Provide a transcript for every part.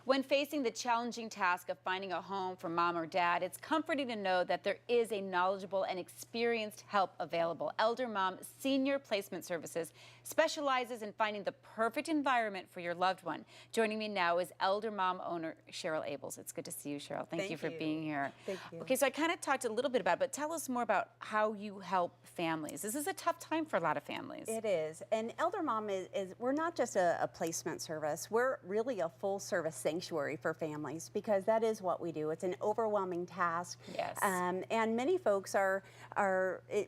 When facing the challenging task of finding a home for mom or dad, it's comforting to know that there is a knowledgeable and experienced help available. ElderMom Senior Placement Services specializes in finding the perfect environment for your loved one. Joining me now is ElderMom owner Cheryl Abels. It's good to see you, Cheryl. Thank you for being here. Thank you. Okay, so I kind of talked a little bit about it, but tell us more about how you help families. This is a tough time for a lot of families. It is. And ElderMom we're not just a placement service. We're really a full service sanctuary for families, because that is what we do. It's an overwhelming task. Yes. And many folks are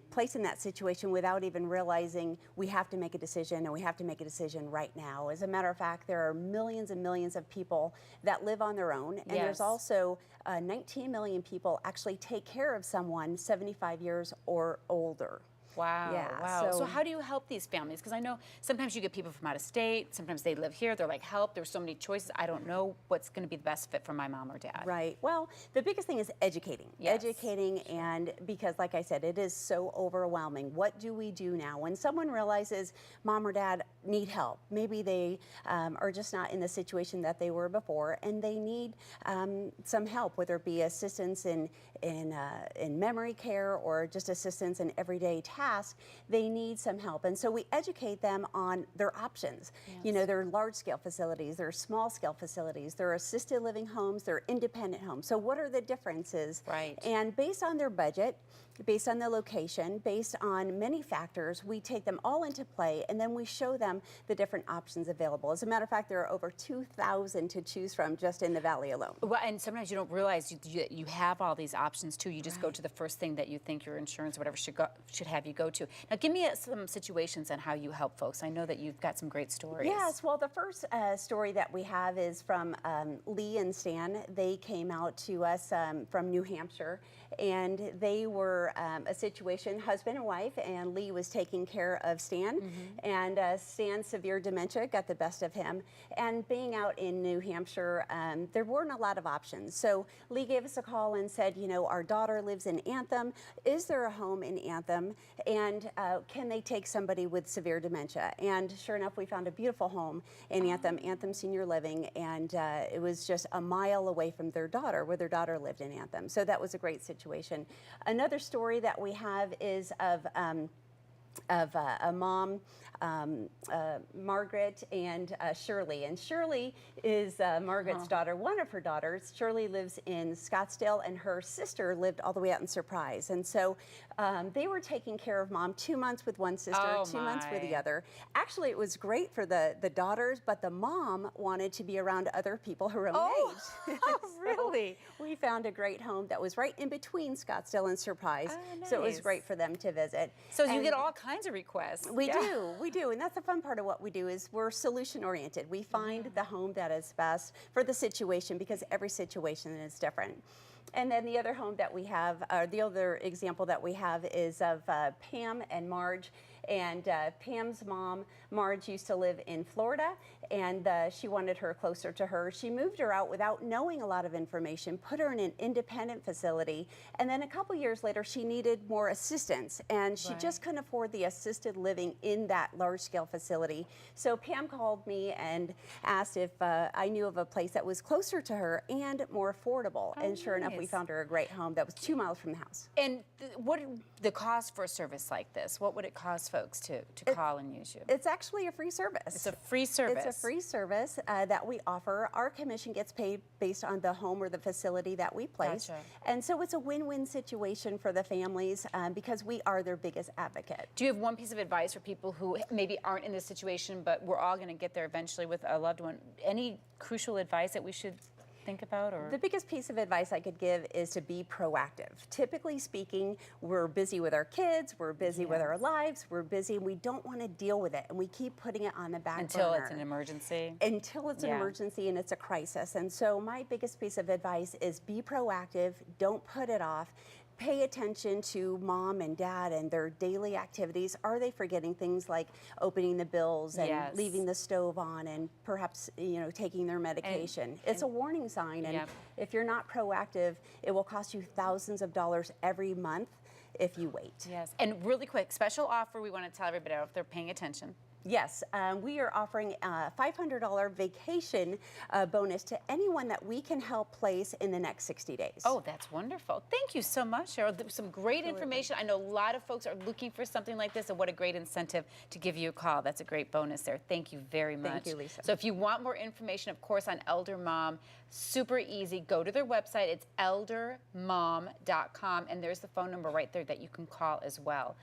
placed in that situation without even realizing we have to make a decision, and we have to make a decision right now. As a matter of fact, there are millions and millions of people that live on their own, and there's also 19 million people actually take care of someone 75 years or older. Wow. Yeah, wow. So how do you help these families? Because I know sometimes you get people from out of state, sometimes they live here, they're like, help, there's so many choices. I don't know what's going to be the best fit for my mom or dad. Right. Well, the biggest thing is educating. Yes. Educating, and because like I said, it is so overwhelming. What do we do now? When someone realizes mom or dad need help, maybe they are just not in the situation that they were before, and they need some help, whether it be assistance in memory care or just assistance in everyday tasks. They need some help, and so we educate them on their options. Yes. You know, there are large-scale facilities, there are small-scale facilities, there are assisted living homes, there are independent homes. So what are the differences? Right. And based on their budget, based on the location, based on many factors, we take them all into play, and then we show them the different options available. As a matter of fact, there are over 2,000 to choose from just in the Valley alone. Well, and sometimes you don't realize you have all these options too. You just go to the first thing that you think your insurance or whatever should have you go to. Now, give me some situations on how you help folks. I know that you've got some great stories. Yes, well, the first story that we have is from Lee and Stan. They came out to us from New Hampshire, and they were a situation, husband and wife, and Lee was taking care of Stan, and Stan's severe dementia got the best of him. And being out in New Hampshire, there weren't a lot of options. So Lee gave us a call and said, you know, our daughter lives in Anthem. Is there a home in Anthem? And can they take somebody with severe dementia? And sure enough, we found a beautiful home in Anthem Senior Living, and it was just a mile away from their daughter, where their daughter lived in Anthem. So that was a great situation. Another story that we have is of a mom, Margaret and Shirley. And Shirley is Margaret's daughter, one of her daughters. Shirley lives in Scottsdale, and her sister lived all the way out in Surprise. And so they were taking care of mom 2 months with one sister, 2 months with the other. Actually, it was great for the daughters, but the mom wanted to be around other people her own age. Oh, really? So we found a great home that was right in between Scottsdale and Surprise. Oh, nice. So it was great for them to visit. So you get all kinds of requests. We do, and that's the fun part of what we do is we're solution oriented. We find the home that is best for the situation, because every situation is different. And then the other home that we have, the other example that we have is of Pam and Marge. And Pam's mom, Marge, used to live in Florida, and she wanted her closer to her. She moved her out without knowing a lot of information, put her in an independent facility, and then a couple years later, she needed more assistance, and she just couldn't afford the assisted living in that large-scale facility. So Pam called me and asked if I knew of a place that was closer to her and more affordable. Oh, and sure enough, we found her a great home that was 2 miles from the house. And what the cost for a service like this? What would it cost folks to call and use you? It's actually a free service. It's a free service. It's a free service that we offer. Our commission gets paid based on the home or the facility that we place. Gotcha. And so it's a win-win situation for the families because we are their biggest advocate. Do you have one piece of advice for people who maybe aren't in this situation, but we're all going to get there eventually with a loved one? Any crucial advice that we should think about? Or the biggest piece of advice I could give is to be proactive. Typically speaking, we're busy with our kids, we're busy with our lives, we're busy, and we don't want to deal with it, and we keep putting it on the back until burner. It's an emergency. Until it's an emergency and it's a crisis. And so my biggest piece of advice is be proactive, don't put it off. Pay attention to mom and dad and their daily activities. Are they forgetting things like opening the bills and leaving the stove on and perhaps, you know, taking their medication? It's a warning sign, and if you're not proactive, it will cost you thousands of dollars every month if you wait. Yes, and really quick, special offer we want to tell everybody if they're paying attention. Yes, we are offering a $500 vacation bonus to anyone that we can help place in the next 60 days. Oh, that's wonderful. Thank you so much, Cheryl. Some great information. I know a lot of folks are looking for something like this, and what a great incentive to give you a call. That's a great bonus there. Thank you very much. Thank you, Lisa. So if you want more information, of course, on ElderMom, super easy. Go to their website. It's eldermom.com, and there's the phone number right there that you can call as well.